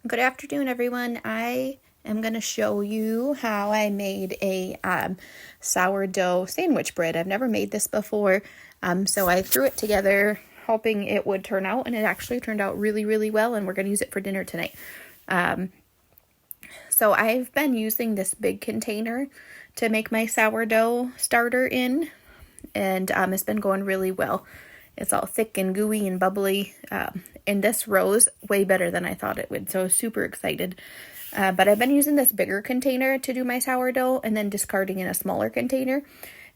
Good afternoon, everyone. I am going to show you how I made a sourdough sandwich bread. I've never made this before, so I threw it together hoping it would turn out, and it actually turned out really, really well, and we're going to use it for dinner tonight. So I've been using this big container to make my sourdough starter in, and it's been going really well. It's all thick and gooey and bubbly, and this rose way better than I thought it would, so I was super excited. But I've been using this bigger container to do my sourdough and then discarding in a smaller container.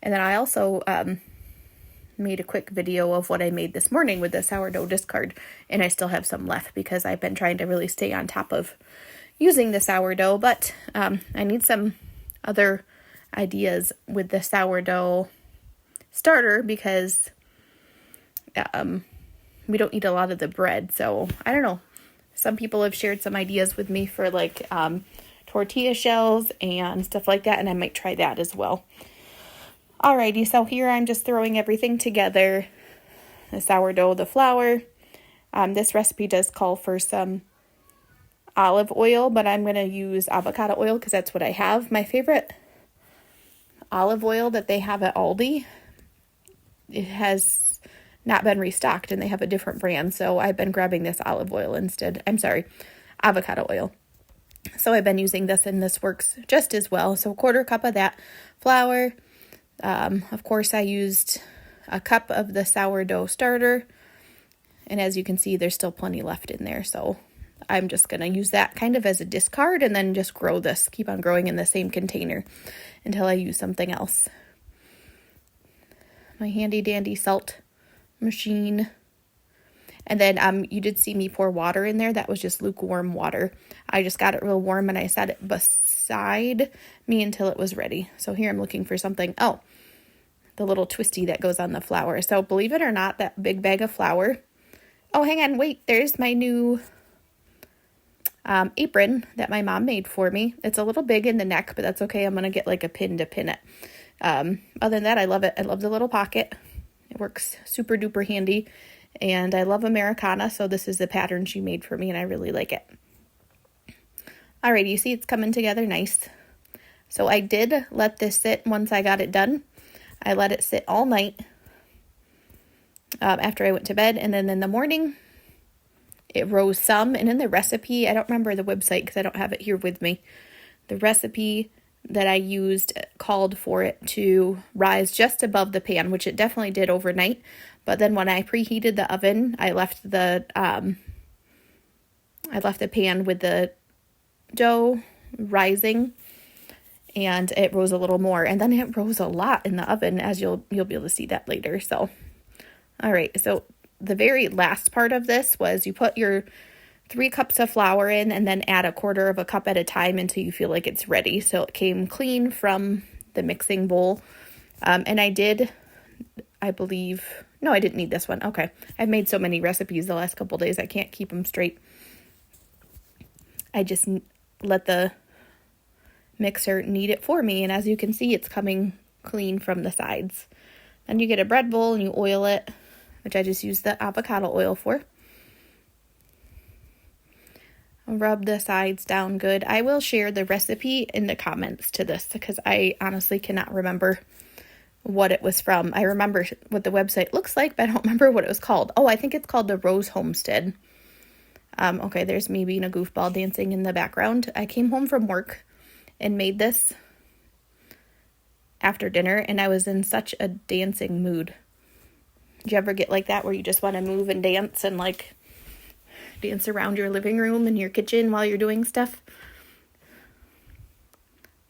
And then I also made a quick video of what I made this morning with the sourdough discard, and I still have some left because I've been trying to really stay on top of using the sourdough, but I need some other ideas with the sourdough starter because we don't eat a lot of the bread, so I don't know. Some people have shared some ideas with me for like tortilla shells and stuff like that, and I might try that as well. Alrighty, so here I'm just throwing everything together. The sourdough, the flour. This recipe does call for some olive oil, but I'm going to use avocado oil because that's what I have. My favorite olive oil that they have at Aldi, it has not been restocked and they have a different brand, so I've been grabbing this olive oil instead. I'm sorry, avocado oil. So I've been using this, and this works just as well. So 1/4 cup of that flour. Of course, I used a cup of the sourdough starter, and as you can see, there's still plenty left in there, so I'm just going to use that kind of as a discard and then just grow this, keep on growing in the same container until I use something else. My handy dandy salt machine. And then you did see me pour water in there. That was just lukewarm water. I just got it real warm and I set it beside me until it was ready. So here I'm looking for something. Oh, the little twisty that goes on the flour. So believe it or not, that big bag of flour. Oh, hang on, wait, there's my new apron that my mom made for me. It's a little big in the neck, but that's okay. I'm going to get like a pin to pin it. Other than that, I love it. I love the little pocket. It works super duper handy, and I love Americana, so this is the pattern she made for me, and I really like it. Alrighty, you see it's coming together nice. So I did let this sit once I got it done. I let it sit all night after I went to bed, and then in the morning, it rose some, and in the recipe, I don't remember the website because I don't have it here with me. The recipe that I used called for it to rise just above the pan, which it definitely did overnight. But then when I preheated the oven, I left the pan with the dough rising, and it rose a little more. And then it rose a lot in the oven, as you'll be able to see that later. So, all right. So the very last part of this was you put your 3 cups of flour in and then add 1/4 cup at a time until you feel like it's ready. So it came clean from the mixing bowl. And I believe, no, I didn't need this one. Okay. I've made so many recipes the last couple days, I can't keep them straight. I just let the mixer knead it for me. And as you can see, it's coming clean from the sides. Then you get a bread bowl and you oil it, which I just use the avocado oil for. Rub the sides down good. I will share the recipe in the comments to this because I honestly cannot remember what it was from. I remember what the website looks like, but I don't remember what it was called. Oh, I think it's called the Rose Homestead. Okay, there's me being a goofball dancing in the background. I came home from work and made this after dinner, and I was in such a dancing mood. Did you ever get like that where you just want to move and dance and like dance around your living room and your kitchen while you're doing stuff?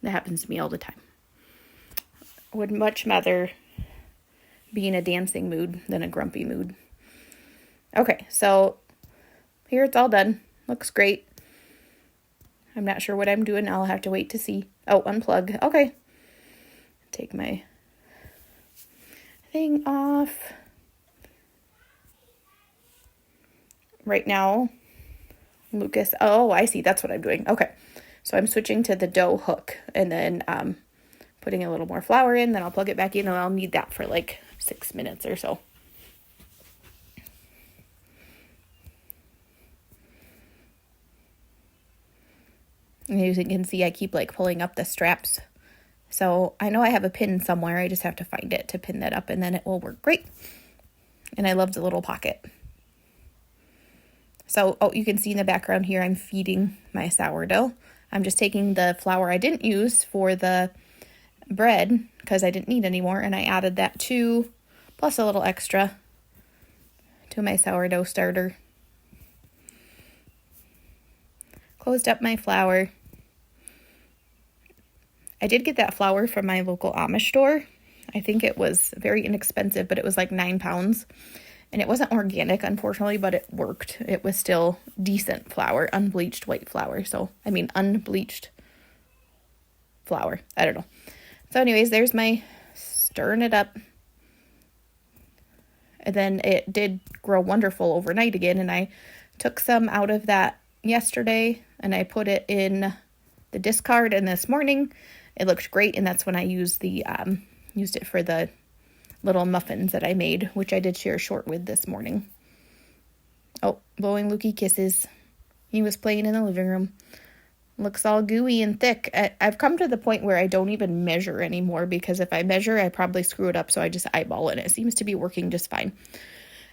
That happens to me all the time. I would much rather be in a dancing mood than a grumpy mood. Okay, so here it's all done. Looks great. I'm not sure what I'm doing. I'll have to wait to see. Oh, unplug. Okay. Take my thing off. Right now, Lucas, oh, I see, that's what I'm doing. Okay, so I'm switching to the dough hook and then putting a little more flour in, then I'll plug it back in, and I'll need that for like 6 minutes or so. And as you can see, I keep like pulling up the straps. So I know I have a pin somewhere. I just have to find it to pin that up, and then it will work great. And I love the little pocket. So, you can see in the background here, I'm feeding my sourdough. I'm just taking the flour I didn't use for the bread because I didn't need any more, and I added that too, plus a little extra to my sourdough starter. Closed up my flour. I did get that flour from my local Amish store. I think it was very inexpensive, but it was like 9 pounds. And it wasn't organic, unfortunately, but it worked. It was still decent flour, unbleached white flour. So, I mean, unbleached flour. I don't know. So anyways, there's my stirring it up. And then it did grow wonderful overnight again. And I took some out of that yesterday and I put it in the discard. And this morning it looked great. And that's when I used it for the little muffins that I made, which I did share short with this morning. Oh, blowing Lukey kisses. He was playing in the living room. Looks all gooey and thick. I've come to the point where I don't even measure anymore, because if I measure, I probably screw it up, so I just eyeball it, and it seems to be working just fine.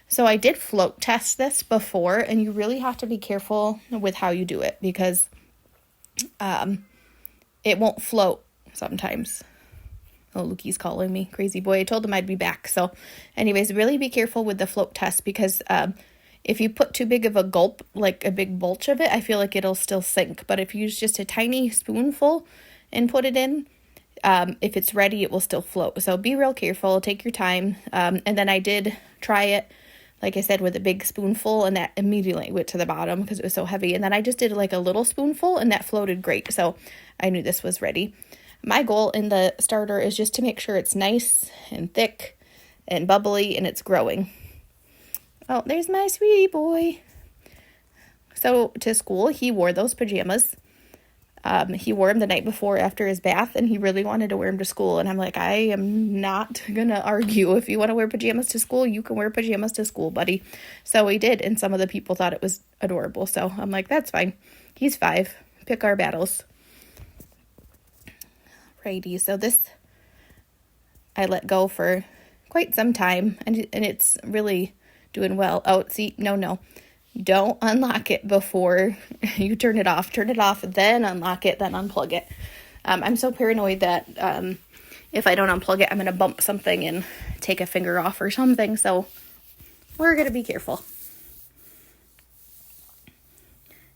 So I did float test this before, and you really have to be careful with how you do it, because it won't float sometimes. Oh, Lukey's calling me. Crazy boy. I told him I'd be back. So anyways, really be careful with the float test, because if you put too big of a gulp, like a big bulge of it, I feel like it'll still sink. But if you use just a tiny spoonful and put it in, if it's ready, it will still float. So be real careful. Take your time. And then I did try it, like I said, with a big spoonful, and that immediately went to the bottom because it was so heavy. And then I just did like a little spoonful, and that floated great. So I knew this was ready. My goal in the starter is just to make sure it's nice and thick and bubbly and it's growing. Oh, there's my sweetie boy. So to school, he wore those pajamas. He wore them the night before after his bath, and he really wanted to wear them to school. And I'm like, I am not going to argue. If you want to wear pajamas to school, you can wear pajamas to school, buddy. So he did, and some of the people thought it was adorable. So I'm like, that's fine. He's 5. Pick our battles. Righty, so this I let go for quite some time, and it's really doing well. Oh, see, no. Don't unlock it before you turn it off. Turn it off, then unlock it, then unplug it. I'm so paranoid that if I don't unplug it, I'm going to bump something and take a finger off or something, so we're going to be careful.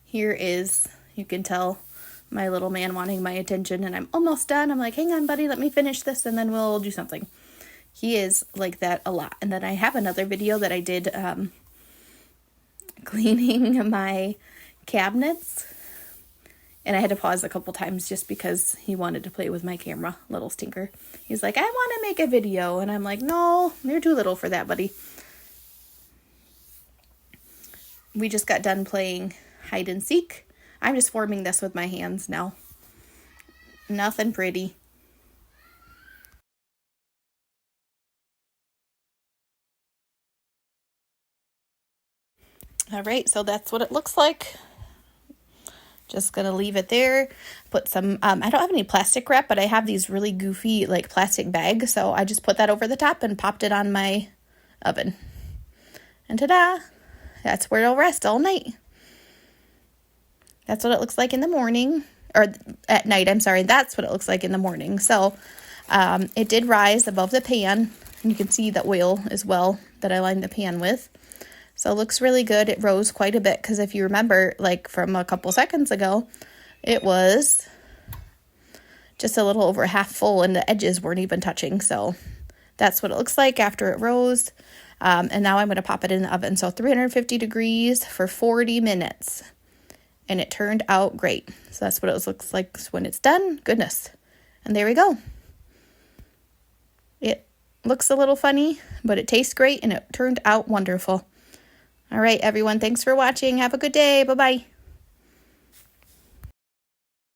Here is, you can tell, my little man wanting my attention, and I'm almost done. I'm like, hang on, buddy, let me finish this, and then we'll do something. He is like that a lot. And then I have another video that I did cleaning my cabinets, and I had to pause a couple times just because he wanted to play with my camera, little stinker. He's like, I want to make a video, and I'm like, no, you're too little for that, buddy. We just got done playing hide and seek. I'm just forming this with my hands now. Nothing pretty. All right, so that's what it looks like. Just gonna leave it there. Put some, I don't have any plastic wrap, but I have these really goofy like plastic bags. So I just put that over the top and popped it on my oven. And ta-da, that's where it'll rest all night. That's what it looks like in the morning, or at night, I'm sorry. That's what it looks like in the morning. So it did rise above the pan, and you can see the oil as well that I lined the pan with. So it looks really good. It rose quite a bit, because if you remember, like from a couple seconds ago, it was just a little over half full, and the edges weren't even touching. So that's what it looks like after it rose. And now I'm going to pop it in the oven. So 350 degrees for 40 minutes. And it turned out great. So that's what it looks like when it's done. Goodness. And there we go. It looks a little funny, but it tastes great, and it turned out wonderful. All right, everyone. Thanks for watching. Have a good day. Bye-bye.